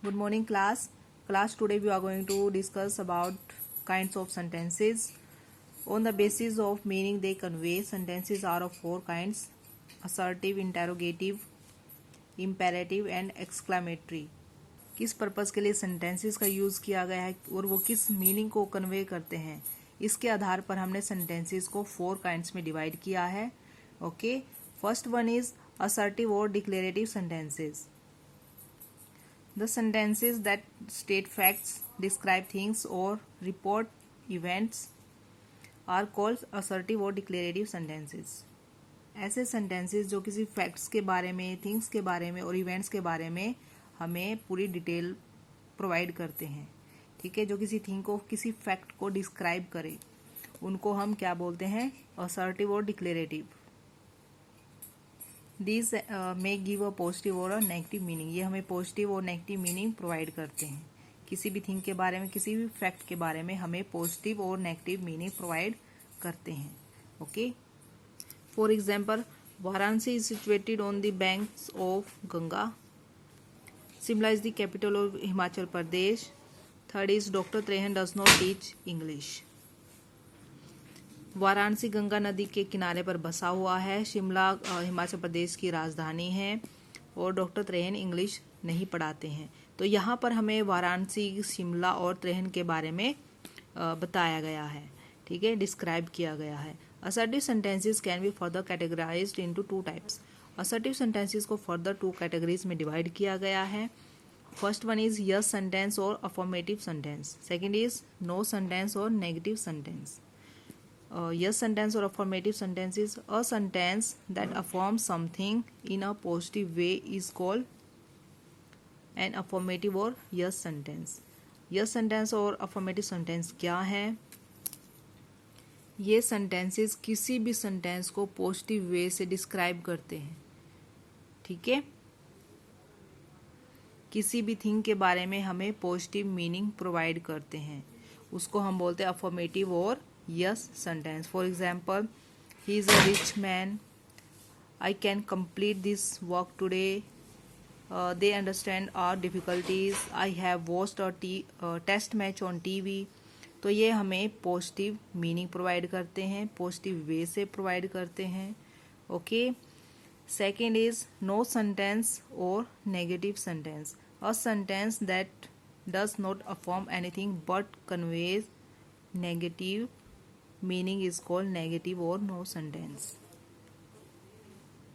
Good morning class. Today we are going to discuss about kinds of sentences. On the basis of meaning they convey, sentences are of four kinds: assertive, interrogative, imperative and exclamatory. किस purpose के लिए sentences का use किया गया है और वो किस मीनिंग को कन्वे करते हैं, इसके आधार पर हमने सेंटेंसेस को फोर काइंड्स में डिवाइड किया है. Okay, first one is assertive और declarative sentences. The sentences that state facts, describe things or report events are called assertive or declarative sentences. ऐसे sentences जो किसी facts के बारे में, things के बारे में और events के बारे में हमें पूरी डिटेल प्रोवाइड करते हैं. ठीक है, जो किसी थिंग को, किसी फैक्ट को डिस्क्राइब करे, उनको हम क्या बोलते हैं? असर्टिव और declarative. These may give a positive और a नेगेटिव मीनिंग. ये हमें पॉजिटिव और नेगेटिव मीनिंग प्रोवाइड करते हैं. किसी भी थिंग के बारे में, किसी भी फैक्ट के बारे में हमें पॉजिटिव और नेगेटिव मीनिंग प्रोवाइड करते हैं. Okay, for example, Varanasi is situated on the banks of Ganga. Shimla is the capital of Himachal Pradesh. Third is doctor Trehan does not teach English. Varanasi Ganga नदी के किनारे पर बसा हुआ है. शिमला हिमाचल प्रदेश की राजधानी है और डॉक्टर त्रेहन इंग्लिश नहीं पढ़ाते हैं. तो यहाँ पर हमें वाराणसी, शिमला और त्रेहन के बारे में बताया गया है. ठीक है, डिस्क्राइब किया गया है. Assertive sentences can be further categorised into two types. Assertive sentences को फर्दर टू कैटेगरीज में डिवाइड किया गया है. First one is yes sentence और affirmative sentence. Second is no sentence और negative sentence. Yes sentence or affirmative sentence is a sentence that affirms something in a positive way is called an affirmative or yes sentence. Yes sentence और affirmative sentence क्या है? ये sentences किसी भी sentence को positive way से describe करते हैं. ठीक है, किसी भी थिंग के बारे में हमें positive meaning provide करते हैं, उसको हम बोलते हैं affirmative और yes sentence. For example, he is a rich man. I can complete this work today. They understand our difficulties. I have watched a test match on TV. तो ये हमें पॉजिटिव मीनिंग प्रोवाइड करते हैं, positive way से provide करते हैं. Okay, second is no sentence और negative sentence. A sentence that does not affirm anything but conveys negative meaning is called negative और नो सेंटेंस.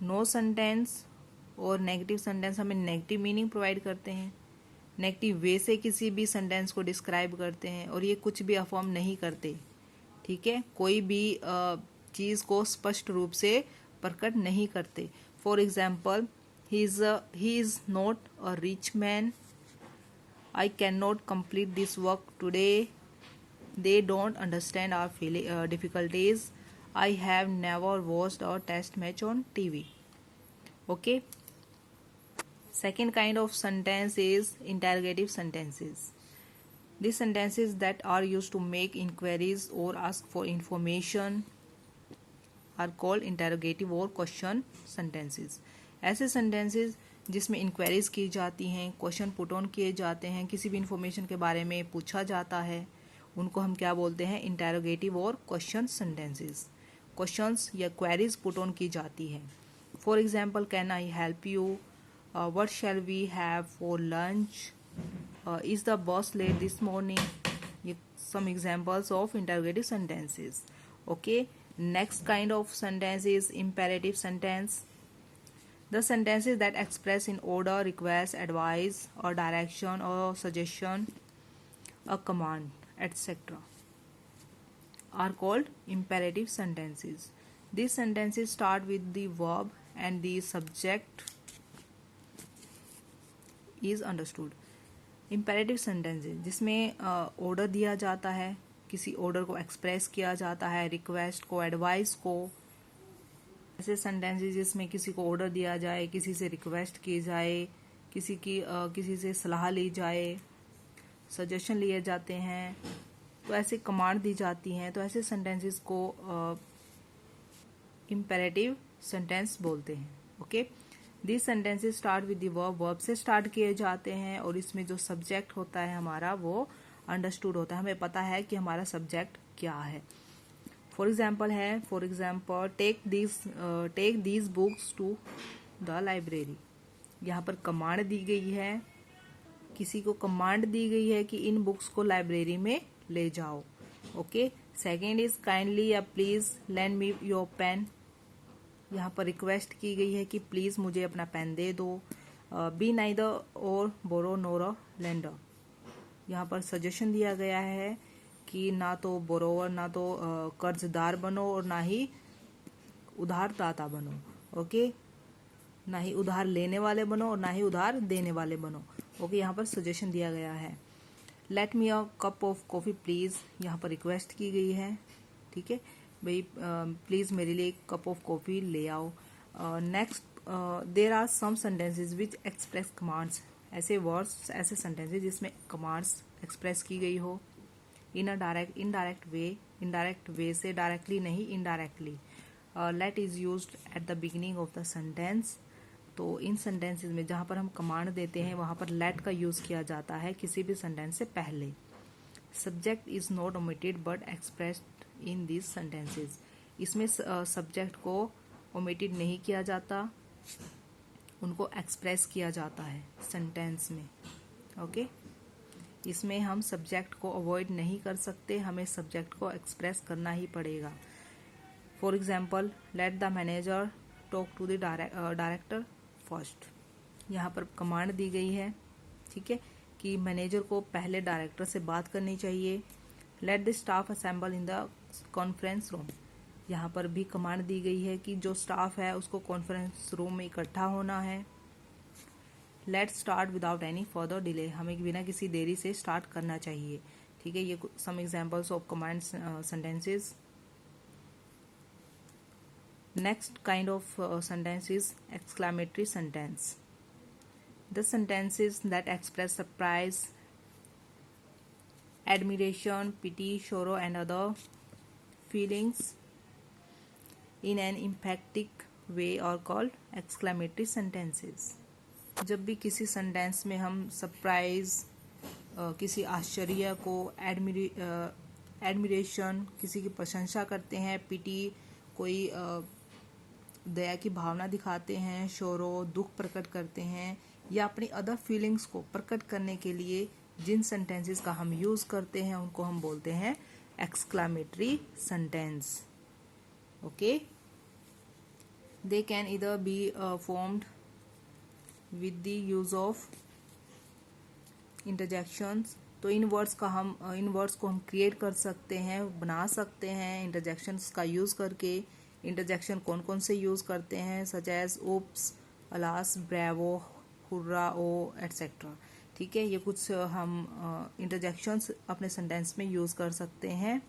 नो सेंटेंस और negative sentence हमें negative meaning provide करते हैं, negative way से किसी भी sentence को डिस्क्राइब करते हैं और ये कुछ भी अफर्म नहीं करते. ठीक है, कोई भी चीज़ को स्पष्ट रूप से प्रकट नहीं करते. For example, he is not a rich man. I can not complete this work today. They don't understand our difficulties. I have never watched a test match on TV. Okay. Second kind of sentence is interrogative sentences. These sentences that are used to make inquiries or ask for information are called interrogative or question sentences. ऐसे sentences जिसमें inquiries की जाती हैं, question put on किए जाते हैं, किसी भी इंफॉर्मेशन के बारे में पूछा जाता है, उनको हम क्या बोलते हैं? इंटरोगेटिव और क्वेश्चन सेंटेंसेस. क्वेश्चंस या क्वेरीज पुट ऑन की जाती है. For example, can I help you? What shall we have for lunch? Is the bus late this morning? ये some examples of interrogative sentences. Okay, next kind of sentence is imperative sentence. The sentences that express in order, request, advice, or direction, or suggestion, a command, etc. are called imperative sentences. These sentences start with the verb and the subject is understood. Imperative sentences जिसमें order दिया जाता है, किसी order को express किया जाता है, request को, advice को. ऐसे सेंटेंसेस जिसमें किसी को ऑर्डर दिया जाए, किसी से रिक्वेस्ट की जाए, किसी से सलाह ली जाए, सजेशन लिए जाते हैं, तो ऐसे कमांड दी जाती हैं, तो ऐसे सेंटेंसेस को इम्पेरेटिव सेंटेंस बोलते हैं. Okay, this sentences start with the verb, verb से स्टार्ट किए जाते हैं और इसमें जो सब्जेक्ट होता है हमारा वो अंडरस्टूड होता है, हमें पता है कि हमारा सब्जेक्ट क्या है। For example take these books to the library. यहाँ पर कमांड दी गई है, किसी को कमांड दी गई है कि इन बुक्स को लाइब्रेरी में ले जाओ। ओके, सेकेंड इज काइंडली या please lend me your pen. यहाँ पर रिक्वेस्ट की गई है कि प्लीज मुझे अपना पेन दे दो। बी नाइदर और बोरो नोर अ लेंडर। यहाँ पर सजेशन दिया गया है कि ना तो बोरोवर, ना तो कर्जदार बनो और ना ही उधारदाता बनो। ओके, ना ही उधार लेने वाले बनो और ना ही उधार देने वाले बनो। ओके, यहाँ पर सजेशन दिया गया है। Let me a cup of coffee please, यहाँ पर रिक्वेस्ट की गई है। ठीक है भाई, प्लीज मेरे लिए एक कप ऑफ कॉफी ले आओ। Next, there are some sentences which express commands. ऐसे वर्ड्स, ऐसे सेंटेंसेज जिसमें कमांड्स एक्सप्रेस की गई हो in a direct indirect way. Indirect way से डायरेक्टली नहीं, indirectly. Let is used at the beginning of the sentence. तो इन सेंटेंसेस में जहां पर हम कमांड देते हैं वहां पर लेट का यूज किया जाता है किसी भी सेंटेंस से पहले। Subject is not omitted but expressed in this sentences. इसमें सब्जेक्ट को ओमिटेड नहीं किया जाता, उनको एक्सप्रेस किया जाता है सेंटेंस में। ओके, इसमें हम सब्जेक्ट को अवॉइड नहीं कर सकते, हमें सब्जेक्ट को एक्सप्रेस करना ही पड़ेगा। For example, let the manager talk to the director first. यहाँ पर कमांड दी गई है, ठीक है, कि मैनेजर को पहले डायरेक्टर से बात करनी चाहिए। Let the staff assemble in the conference room. यहाँ पर भी कमांड दी गई है कि जो स्टाफ है उसको कॉन्फ्रेंस रूम में इकट्ठा होना है। Let start without any further delay, हमें बिना किसी देरी से स्टार्ट करना चाहिए। ठीक है, ये some examples of command sentences. Next kind of sentence is exclamatory sentence. The sentences that express surprise, admiration, pity, sorrow and other feelings in an emphatic way are called exclamatory sentences. जब भी किसी sentence में हम surprise, किसी आश्चर्य को, admiration, किसी की प्रशंसा करते हैं, पिटी, कोई दया की भावना दिखाते हैं, शोरो, दुख प्रकट करते हैं, या अपनी अदर फीलिंग्स को प्रकट करने के लिए जिन सेंटेंसेस का हम यूज करते हैं उनको हम बोलते हैं exclamatory sentence. Okay, they can either be formed with the use of interjections. तो इन वर्ड्स को हम क्रिएट कर सकते हैं, बना सकते हैं इंटरजेक्शंस का यूज करके। इंटरजेक्शन कौन कौन से यूज करते हैं, such as oops, alas, bravo, hurrah, oh etcetera. ठीक है, ये कुछ हम इंटरजेक्शंस अपने सेंटेंस में यूज कर सकते हैं।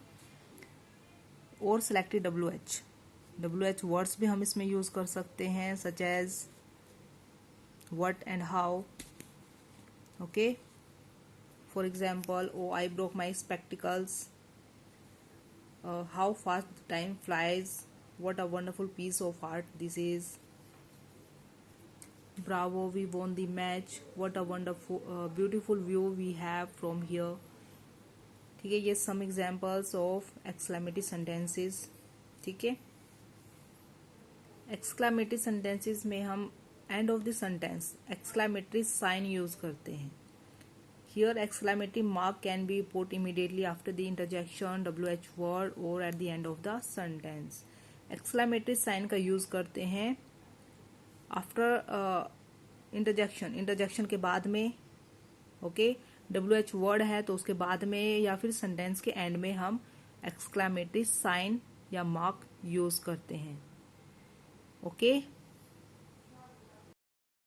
और सिलेक्टेड WH वर्ड्स भी हम इसमें यूज कर सकते हैं, such as what and how. Okay, for example, oh I broke my spectacles, how fast time flies, what a wonderful piece of art this is, bravo we won the match, what a wonderful beautiful view we have from here। ठीक है, ये some examples of exclamatory sentences। ठीक है, exclamatory sentences में हम end of the sentence exclamatory sign use करते हैं। Here exclamatory mark can be put immediately after the interjection WH word or at the end of the sentence। Exclamatory sign का use करते हैं after interjection के बाद में। Okay, WH word है तो उसके बाद में या फिर सेंटेंस के एंड में हम एक्सक्लेमेटरी साइन या मार्क यूज करते हैं। ओके।